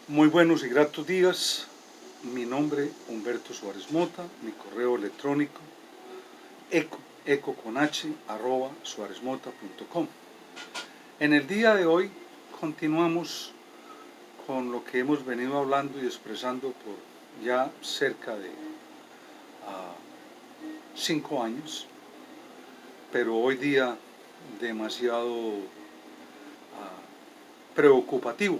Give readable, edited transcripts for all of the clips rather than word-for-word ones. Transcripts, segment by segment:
Muy buenos y gratos días. Mi nombre Humberto Suárez Mota, mi correo electrónico eco@suarezmota.com. En el día de hoy continuamos con lo que hemos venido hablando y expresando por ya cerca de 5 años, pero hoy día demasiado preocupativo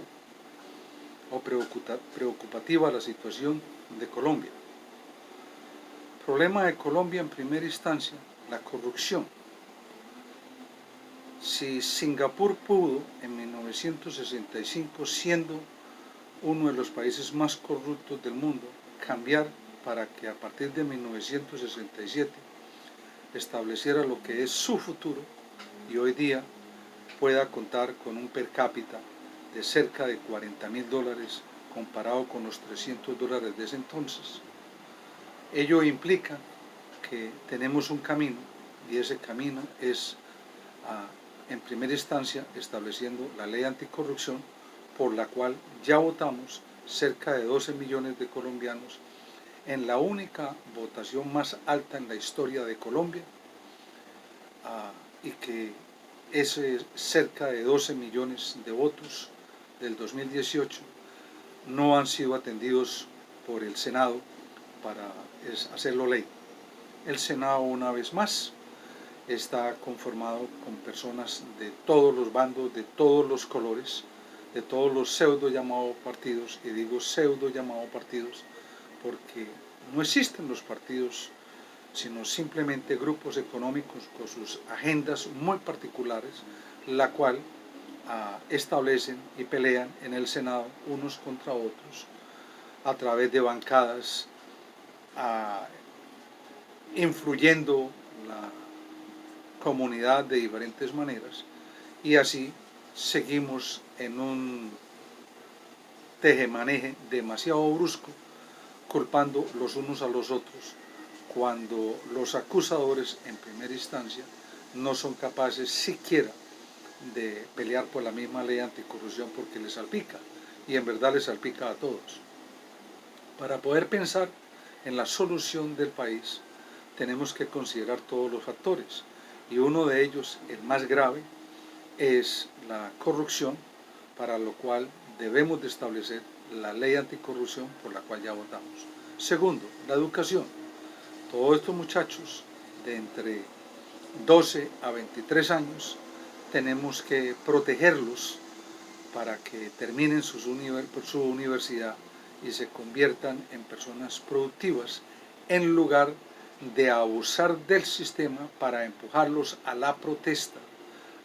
o preocupativa la situación de Colombia. Problema de Colombia en primera instancia, la corrupción. Si Singapur pudo en 1965, siendo uno de los países más corruptos del mundo, cambiar para que a partir de 1967 estableciera lo que es su futuro y hoy día pueda contar con un per cápita de cerca de $40.000 comparado con los $300 de ese entonces. Ello implica que tenemos un camino y ese camino es en primera instancia estableciendo la ley anticorrupción, por la cual ya votamos cerca de 12 millones de colombianos en la única votación más alta en la historia de Colombia, y que ese cerca de 12 millones de votos del 2018 no han sido atendidos por el Senado para hacerlo ley. El Senado, una vez más, está conformado con personas de todos los bandos, de todos los colores, de todos los pseudo llamados partidos, y digo pseudo llamados partidos porque no existen los partidos, sino simplemente grupos económicos con sus agendas muy particulares, la cual establecen y pelean en el Senado unos contra otros a través de bancadas, influyendo la comunidad de diferentes maneras, y así seguimos en un tejemaneje demasiado brusco, culpando los unos a los otros, cuando los acusadores en primera instancia no son capaces siquiera de pelear por la misma ley anticorrupción porque les salpica, y en verdad les salpica a todos. Para poder pensar en la solución del país tenemos que considerar todos los factores, y uno de ellos, el más grave, es la corrupción, para lo cual debemos de establecer la ley anticorrupción por la cual ya votamos. Segundo, la educación. Todos estos muchachos de entre 12 a 23 años tenemos que protegerlos para que terminen su universidad y se conviertan en personas productivas, en lugar de abusar del sistema para empujarlos a la protesta,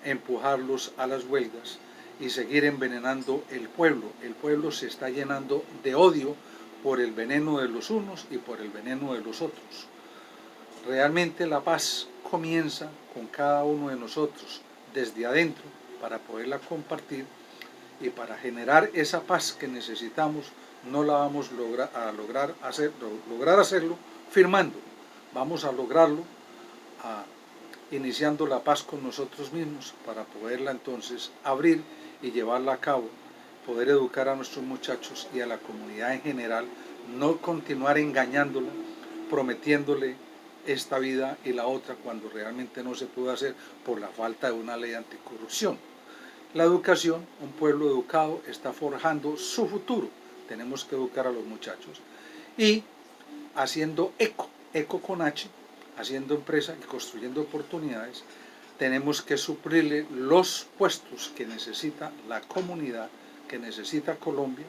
empujarlos a las huelgas y seguir envenenando el pueblo. El pueblo se está llenando de odio por el veneno de los unos y por el veneno de los otros. Realmente la paz comienza con cada uno de nosotros desde adentro para poderla compartir, y para generar esa paz que necesitamos no la vamos a lograr hacerlo firmando. Vamos a lograrlo iniciando la paz con nosotros mismos para poderla entonces abrir y llevarla a cabo, poder educar a nuestros muchachos y a la comunidad en general, no continuar engañándola, prometiéndole esta vida y la otra cuando realmente no se puede hacer por la falta de una ley anticorrupción. La educación, un pueblo educado está forjando su futuro. Tenemos que educar a los muchachos y haciendo eco con H, haciendo empresa y construyendo oportunidades, tenemos que suplirle los puestos que necesita la comunidad, que necesita Colombia,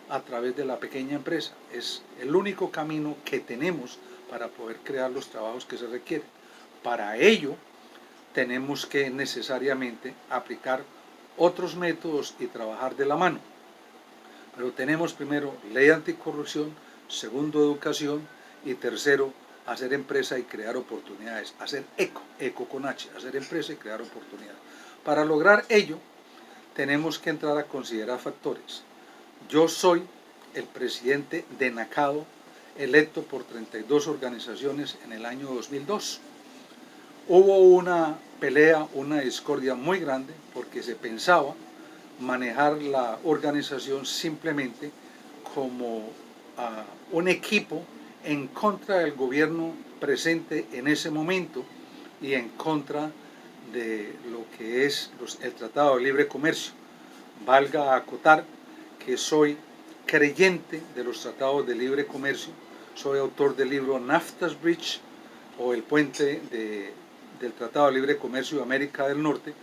a través de la pequeña empresa. Es el único camino que tenemos para poder crear los trabajos que se requieren. Para ello, tenemos que necesariamente aplicar otros métodos y trabajar de la mano. Pero tenemos primero ley anticorrupción, segundo educación, y tercero hacer empresa y crear oportunidades, hacer eco con H, hacer empresa y crear oportunidades. Para lograr ello tenemos que entrar a considerar factores. Yo soy el presidente de NACADO, electo por 32 organizaciones en el año 2002. Hubo una pelea, una discordia muy grande, porque se pensaba manejar la organización simplemente como un equipo en contra del gobierno presente en ese momento y en contra de lo que es el Tratado de Libre Comercio. Valga acotar que soy creyente de los tratados de libre comercio, soy autor del libro NAFTA's Bridge, o el puente del Tratado de Libre Comercio de América del Norte,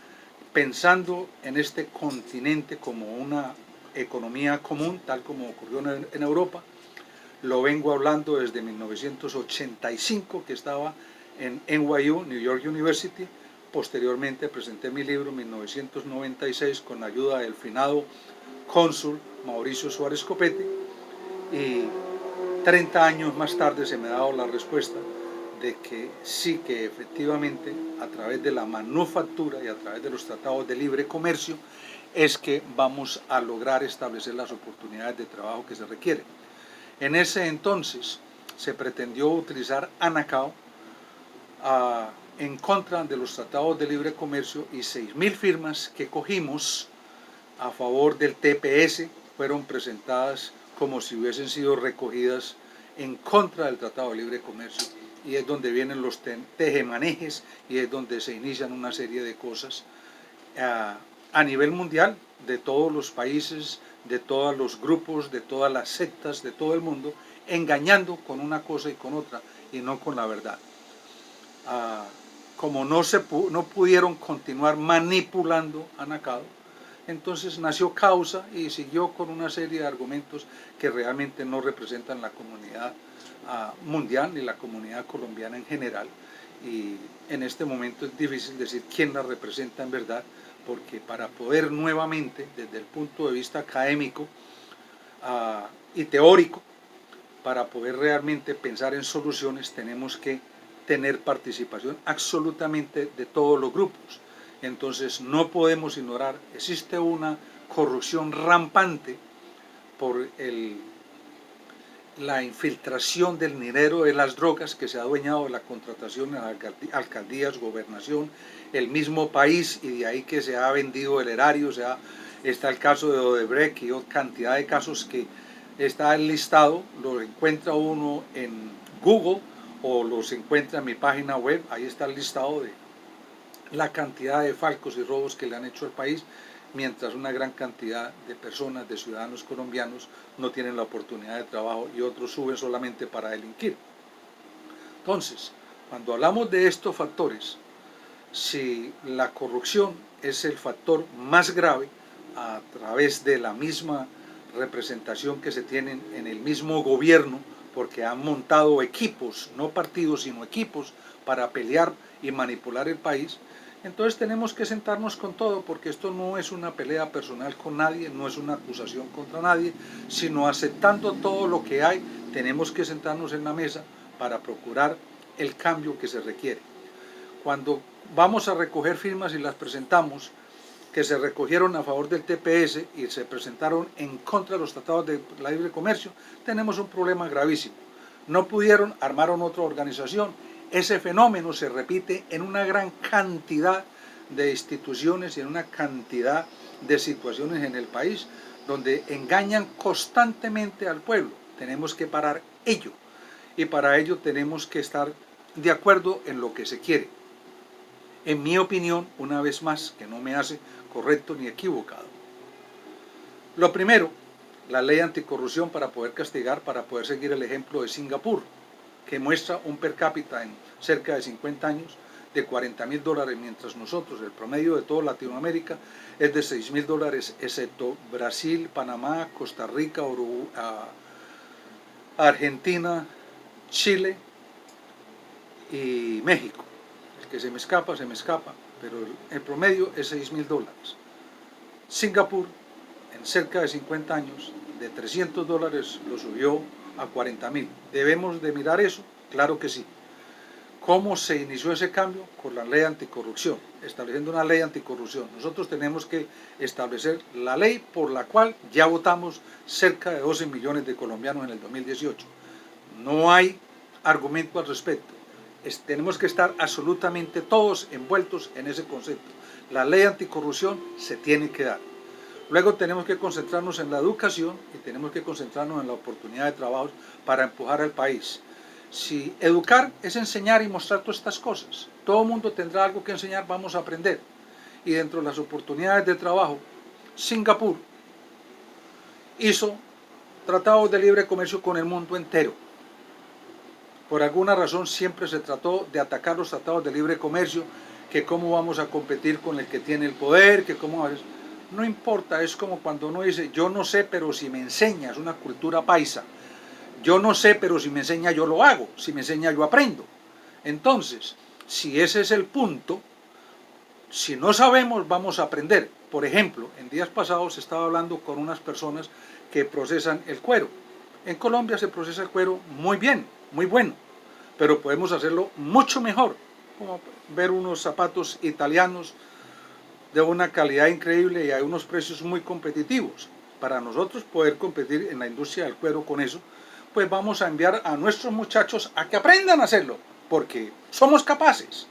pensando en este continente como una economía común, tal como ocurrió en Europa. Lo vengo hablando desde 1985, que estaba en NYU, New York University. Posteriormente presenté mi libro en 1996 con la ayuda del finado cónsul Mauricio Suárez Copete, y 30 años más tarde se me ha dado la respuesta de que sí, que efectivamente a través de la manufactura y a través de los tratados de libre comercio es que vamos a lograr establecer las oportunidades de trabajo que se requieren. En ese entonces se pretendió utilizar ANACAO en contra de los tratados de libre comercio, y 6.000 firmas que cogimos a favor del TPS fueron presentadas como si hubiesen sido recogidas en contra del Tratado de Libre Comercio, y es donde vienen los tejemanejes y es donde se inician una serie de cosas a nivel mundial, de todos los países, de todos los grupos, de todas las sectas, de todo el mundo, engañando con una cosa y con otra, y no con la verdad. Como no pudieron continuar manipulando a ANACAO, entonces nació Causa y siguió con una serie de argumentos que realmente no representan la comunidad mundial ni la comunidad colombiana en general, y en este momento es difícil decir quién la representa en verdad, porque para poder nuevamente, desde el punto de vista académico y teórico, para poder realmente pensar en soluciones, tenemos que tener participación absolutamente de todos los grupos. Entonces no podemos ignorar, existe una corrupción rampante por la infiltración del dinero de las drogas que se ha adueñado de la contratación en alcaldías, gobernación, el mismo país, y de ahí que se ha vendido el erario. Está el caso de Odebrecht y otra cantidad de casos que está enlistado, lo encuentra uno en Google o los encuentra en mi página web. Ahí está el listado de la cantidad de falcos y robos que le han hecho al país, mientras una gran cantidad de personas, de ciudadanos colombianos, no tienen la oportunidad de trabajo y otros suben solamente para delinquir. Entonces, cuando hablamos de estos factores, si la corrupción es el factor más grave a través de la misma representación que se tienen en el mismo gobierno, porque han montado equipos, no partidos, sino equipos para pelear y manipular el país, entonces tenemos que sentarnos con todo, porque esto no es una pelea personal con nadie, no es una acusación contra nadie, sino aceptando todo lo que hay, tenemos que sentarnos en la mesa para procurar el cambio que se requiere. Cuando vamos a recoger firmas y las presentamos, que se recogieron a favor del TPS y se presentaron en contra de los tratados de libre comercio, tenemos un problema gravísimo. No pudieron, armaron otra organización. Ese fenómeno se repite en una gran cantidad de instituciones y en una cantidad de situaciones en el país, donde engañan constantemente al pueblo. Tenemos que parar ello, y para ello tenemos que estar de acuerdo en lo que se quiere. En mi opinión, una vez más, que no me hace correcto ni equivocado. Lo primero, la ley anticorrupción para poder castigar, para poder seguir el ejemplo de Singapur, que muestra un per cápita en cerca de 50 años de $40.000, mientras nosotros, el promedio de toda Latinoamérica, es de $6.000, excepto Brasil, Panamá, Costa Rica, Uruguay, Argentina, Chile y México. El que se me escapa, pero el promedio es $6.000. Singapur, en cerca de 50 años, de $300 lo subió a 40.000. ¿Debemos de mirar eso? Claro que sí. ¿Cómo se inició ese cambio? Con la ley anticorrupción, estableciendo una ley anticorrupción. Nosotros tenemos que establecer la ley por la cual ya votamos cerca de 12 millones de colombianos en el 2018. No hay argumento al respecto. Tenemos que estar absolutamente todos envueltos en ese concepto. La ley anticorrupción se tiene que dar. Luego tenemos que concentrarnos en la educación y tenemos que concentrarnos en la oportunidad de trabajo para empujar al país. Si educar es enseñar y mostrar todas estas cosas, todo el mundo tendrá algo que enseñar, vamos a aprender. Y dentro de las oportunidades de trabajo, Singapur hizo tratados de libre comercio con el mundo entero. Por alguna razón siempre se trató de atacar los tratados de libre comercio, que cómo vamos a competir con el que tiene el poder, que cómo... No importa, es como cuando uno dice, yo no sé, pero si me enseñas, una cultura paisa. Yo no sé, pero si me enseña yo lo hago, si me enseña yo aprendo. Entonces, si ese es el punto, si no sabemos vamos a aprender. Por ejemplo, en días pasados estaba hablando con unas personas que procesan el cuero. En Colombia se procesa el cuero muy bien, muy bueno, pero podemos hacerlo mucho mejor, como ver unos zapatos italianos de una calidad increíble y a unos precios muy competitivos. Para nosotros poder competir en la industria del cuero con eso, pues vamos a enviar a nuestros muchachos a que aprendan a hacerlo, porque somos capaces.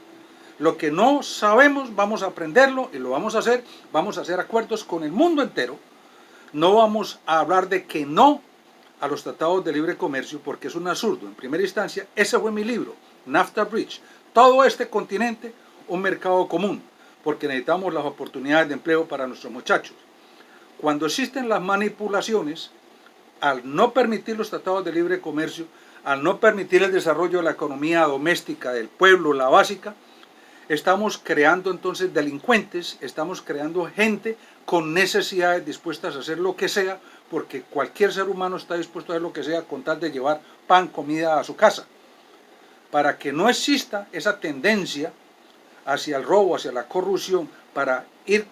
Lo que no sabemos vamos a aprenderlo y lo vamos a hacer acuerdos con el mundo entero. No vamos a hablar de que no a los tratados de libre comercio porque es un absurdo. En primera instancia, ese fue mi libro, NAFTA Bridge. Todo este continente, un mercado común, porque necesitamos las oportunidades de empleo para nuestros muchachos. Cuando existen las manipulaciones, al no permitir los tratados de libre comercio, al no permitir el desarrollo de la economía doméstica del pueblo, la básica, estamos creando entonces delincuentes, estamos creando gente con necesidades dispuestas a hacer lo que sea, porque cualquier ser humano está dispuesto a hacer lo que sea con tal de llevar pan, comida a su casa. Para que no exista esa tendencia hacia el robo, hacia la corrupción, para ir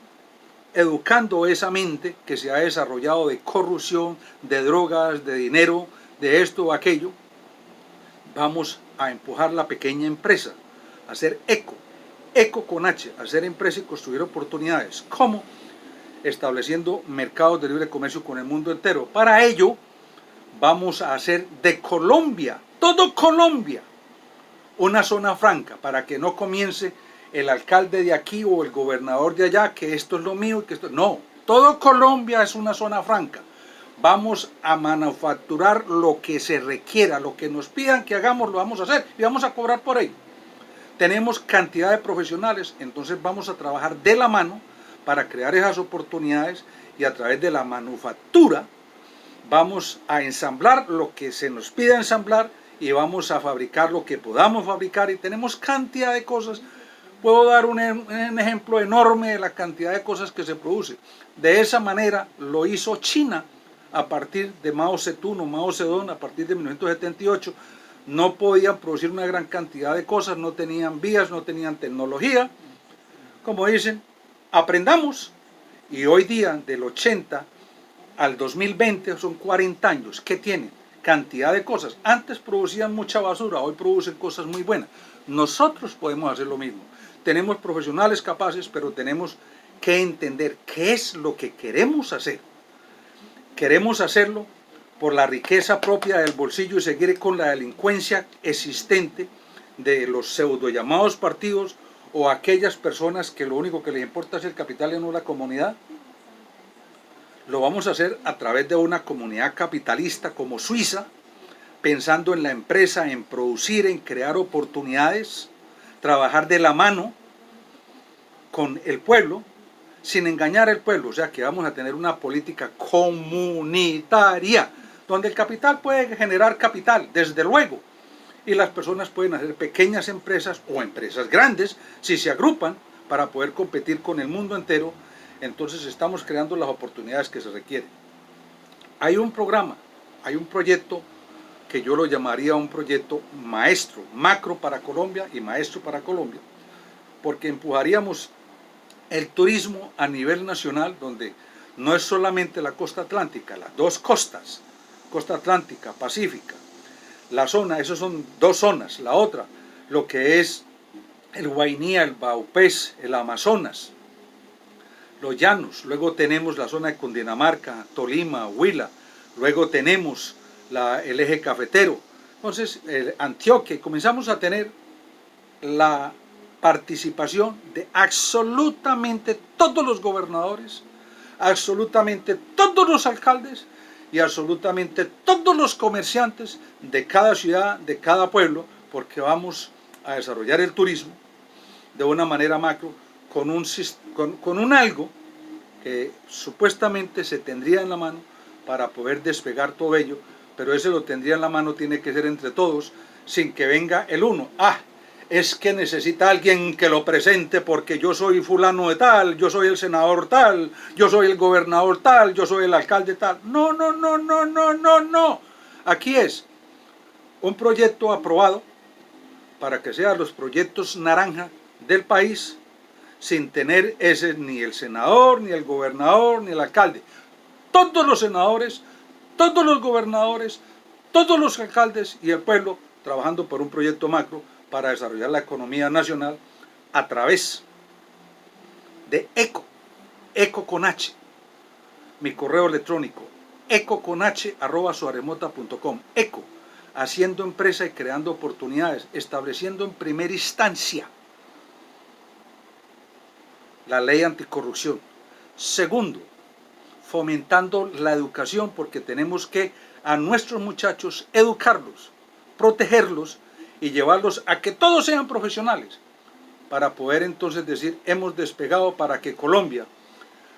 educando esa mente que se ha desarrollado de corrupción, de drogas, de dinero, de esto o aquello, vamos a empujar la pequeña empresa, a hacer eco con H, hacer empresa y construir oportunidades. ¿Cómo? Estableciendo mercados de libre comercio con el mundo entero. Para ello, vamos a hacer de Colombia, todo Colombia, una zona franca, para que no comience el alcalde de aquí o el gobernador de allá, que esto es lo mío y que esto... No, todo Colombia es una zona franca. Vamos a manufacturar lo que se requiera, lo que nos pidan que hagamos, lo vamos a hacer y vamos a cobrar por ello. Tenemos cantidad de profesionales, entonces vamos a trabajar de la mano para crear esas oportunidades y a través de la manufactura vamos a ensamblar lo que se nos pida ensamblar y vamos a fabricar lo que podamos fabricar y tenemos cantidad de cosas. Puedo dar un ejemplo enorme de la cantidad de cosas que se produce. De esa manera lo hizo China a partir de Mao Zedong o Mao Zedong a partir de 1978. No podían producir una gran cantidad de cosas, no tenían vías, no tenían tecnología. Como dicen, aprendamos. Y hoy día, del 80 al 2020, son 40 años. ¿Qué tienen? Cantidad de cosas. Antes producían mucha basura, hoy producen cosas muy buenas. Nosotros podemos hacer lo mismo. Tenemos profesionales capaces, pero tenemos que entender qué es lo que queremos hacer. Queremos hacerlo por la riqueza propia del bolsillo y seguir con la delincuencia existente de los pseudo llamados partidos o aquellas personas que lo único que les importa es el capital y no la comunidad. Lo vamos a hacer a través de una comunidad capitalista como Suiza, pensando en la empresa, en producir, en crear oportunidades, trabajar de la mano con el pueblo, sin engañar al pueblo. O sea que vamos a tener una política comunitaria, donde el capital puede generar capital, desde luego, y las personas pueden hacer pequeñas empresas o empresas grandes, si se agrupan para poder competir con el mundo entero. Entonces estamos creando las oportunidades que se requieren. Hay un programa, hay un proyecto que yo lo llamaría un proyecto maestro, macro para Colombia y maestro para Colombia, porque empujaríamos el turismo a nivel nacional, donde no es solamente la costa atlántica, las dos costas, costa atlántica, pacífica, la zona, esas son dos zonas, la otra, lo que es el Guainía, el Baupés, el Amazonas, los llanos, luego tenemos la zona de Cundinamarca, Tolima, Huila, luego tenemos el eje cafetero, entonces Antioquia, comenzamos a tener la participación de absolutamente todos los gobernadores absolutamente todos los alcaldes y absolutamente todos los comerciantes de cada ciudad, de cada pueblo, porque vamos a desarrollar el turismo de una manera macro con un algo que supuestamente se tendría en la mano para poder despegar todo ello, pero ese lo tendría en la mano, tiene que ser entre todos, sin que venga el uno. Es que necesita alguien que lo presente porque yo soy fulano de tal, yo soy el senador tal, yo soy el gobernador tal, yo soy el alcalde tal. No, no, no, no, no, no, no. Aquí es un proyecto aprobado para que sean los proyectos naranja del país, sin tener ese ni el senador, ni el gobernador, ni el alcalde. Todos los senadores, todos los gobernadores, todos los alcaldes y el pueblo trabajando por un proyecto macro para desarrollar la economía nacional a través de ECO con H, mi correo electrónico, ecoconh@suaremota.com, ECO, haciendo empresa y creando oportunidades, estableciendo en primera instancia la ley anticorrupción. Segundo, fomentando la educación, porque tenemos que a nuestros muchachos educarlos, protegerlos y llevarlos a que todos sean profesionales, para poder entonces decir, hemos despegado para que Colombia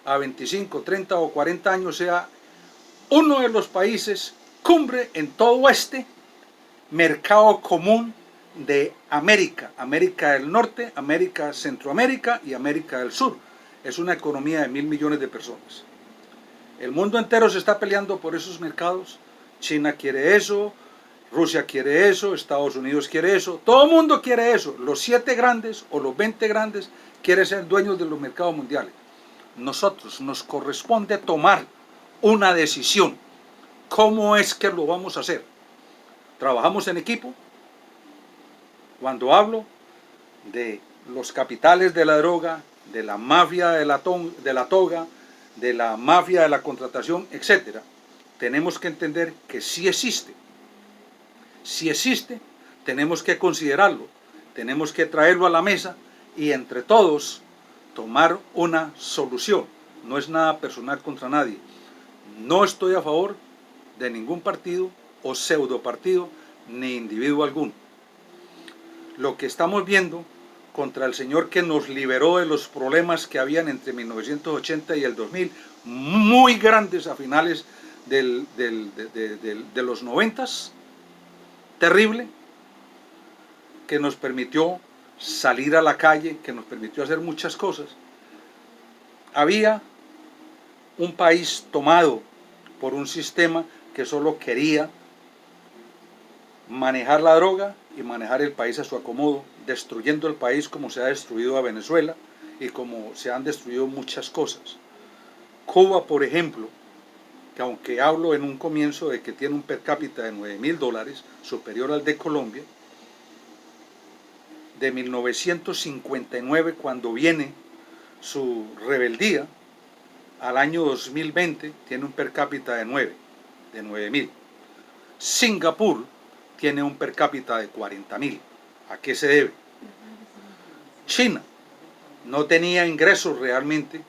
a 25, 30 o 40 años sea uno de los países cumbre en todo este mercado común de América, América del Norte, América Centroamérica y América del Sur. Es una economía de 1.000 millones de personas. El mundo entero se está peleando por esos mercados. China quiere eso, Rusia quiere eso, Estados Unidos quiere eso, todo el mundo quiere eso. Los 7 grandes o los 20 grandes quieren ser dueños de los mercados mundiales. Nosotros nos corresponde tomar una decisión. ¿Cómo es que lo vamos a hacer? ¿Trabajamos en equipo? Cuando hablo de los capitales de la droga, de la mafia de la toga, de la mafia de la contratación, etc., tenemos que entender que sí existe. Si existe, tenemos que considerarlo, tenemos que traerlo a la mesa y entre todos tomar una solución. No es nada personal contra nadie. No estoy a favor de ningún partido o pseudo partido ni individuo alguno. Lo que estamos viendo contra el señor que nos liberó de los problemas que habían entre 1980 y el 2000, muy grandes a finales de los 90s, terrible, que nos permitió salir a la calle, que nos permitió hacer muchas cosas. Había un país tomado por un sistema que solo quería manejar la droga y manejar el país a su acomodo, destruyendo el país como se ha destruido a Venezuela y como se han destruido muchas cosas. Cuba, por ejemplo, que aunque hablo en un comienzo de que tiene un per cápita de $9.000, superior al de Colombia, de 1959, cuando viene su rebeldía, al año 2020 tiene un per cápita de 9.000. Singapur tiene un per cápita de 40.000. ¿A qué se debe? China no tenía ingresos realmente,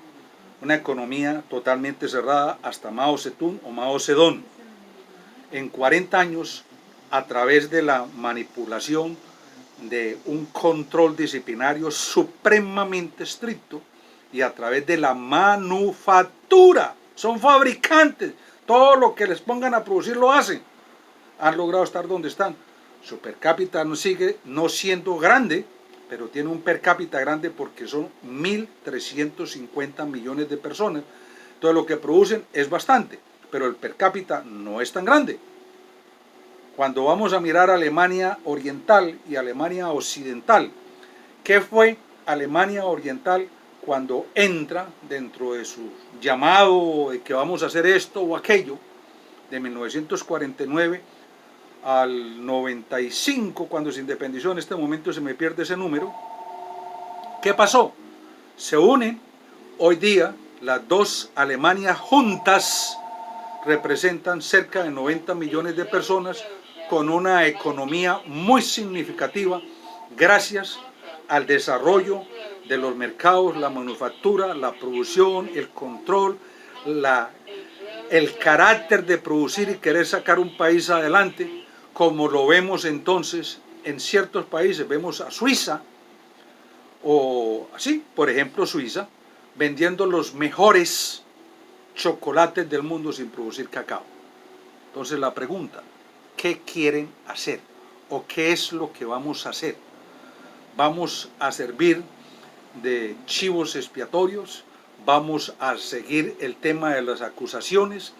una economía totalmente cerrada hasta Mao Zedong o Mao Zedong. En 40 años, a través de la manipulación de un control disciplinario supremamente estricto y a través de la manufactura, son fabricantes, todo lo que les pongan a producir lo hacen, han logrado estar donde están. Su per cápita no sigue no siendo grande, pero tiene un per cápita grande porque son 1.350 millones de personas. Entonces lo que producen es bastante, pero el per cápita no es tan grande. Cuando vamos a mirar a Alemania Oriental y Alemania Occidental, ¿qué fue Alemania Oriental cuando entra dentro de su llamado de que vamos a hacer esto o aquello, de 1949 al 95, cuando se independizó? En este momento se me pierde ese número. ¿Qué pasó? Se unen hoy día las dos Alemanias juntas, representan cerca de 90 millones de personas con una economía muy significativa gracias al desarrollo de los mercados, la manufactura, la producción, el control, el carácter de producir y querer sacar un país adelante, como lo vemos entonces en ciertos países. Vemos a Suiza, o así, por ejemplo Suiza, vendiendo los mejores chocolates del mundo sin producir cacao. Entonces la pregunta, ¿qué quieren hacer? ¿O qué es lo que vamos a hacer? ¿Vamos a servir de chivos expiatorios? ¿Vamos a seguir el tema de las acusaciones?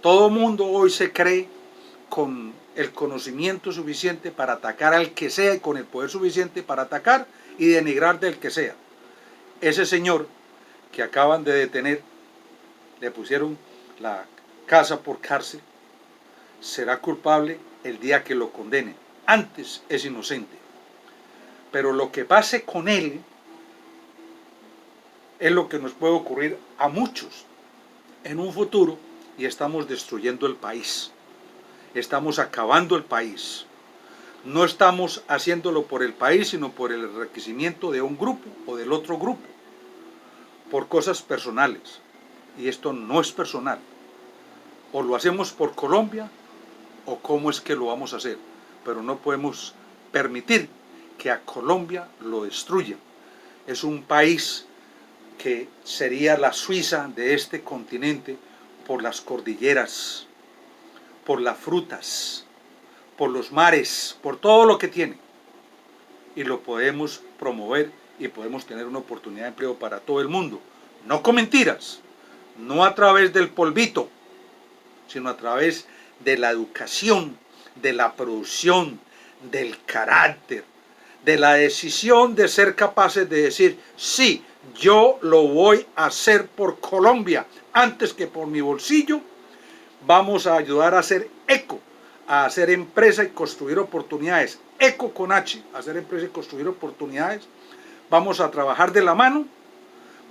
Todo mundo hoy se cree con el conocimiento suficiente para atacar al que sea y con el poder suficiente para atacar y denigrar del que sea. Ese señor que acaban de detener, le pusieron la casa por cárcel, será culpable el día que lo condenen. Antes es inocente. Pero lo que pase con él es lo que nos puede ocurrir a muchos en un futuro, y estamos destruyendo el país. Estamos acabando el país. No estamos haciéndolo por el país, sino por el enriquecimiento de un grupo o del otro grupo, por cosas personales. Y esto no es personal. O lo hacemos por Colombia, o cómo es que lo vamos a hacer. Pero no podemos permitir que a Colombia lo destruyan. Es un país que sería la Suiza de este continente por las cordilleras, por las frutas, por los mares, por todo lo que tiene. Y lo podemos promover y podemos tener una oportunidad de empleo para todo el mundo. No con mentiras, no a través del polvito, sino a través de la educación, de la producción, del carácter, de la decisión de ser capaces de decir, sí, yo lo voy a hacer por Colombia, antes que por mi bolsillo. Vamos a ayudar a hacer eco, a hacer empresa y construir oportunidades. Eco con H, hacer empresa y construir oportunidades. Vamos a trabajar de la mano,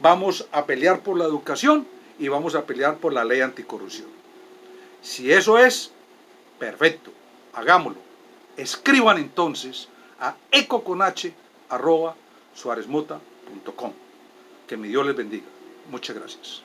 vamos a pelear por la educación y vamos a pelear por la ley anticorrupción. Si eso es, perfecto, hagámoslo. Escriban entonces a ecoconh@suarezmota.com. Que mi Dios les bendiga. Muchas gracias.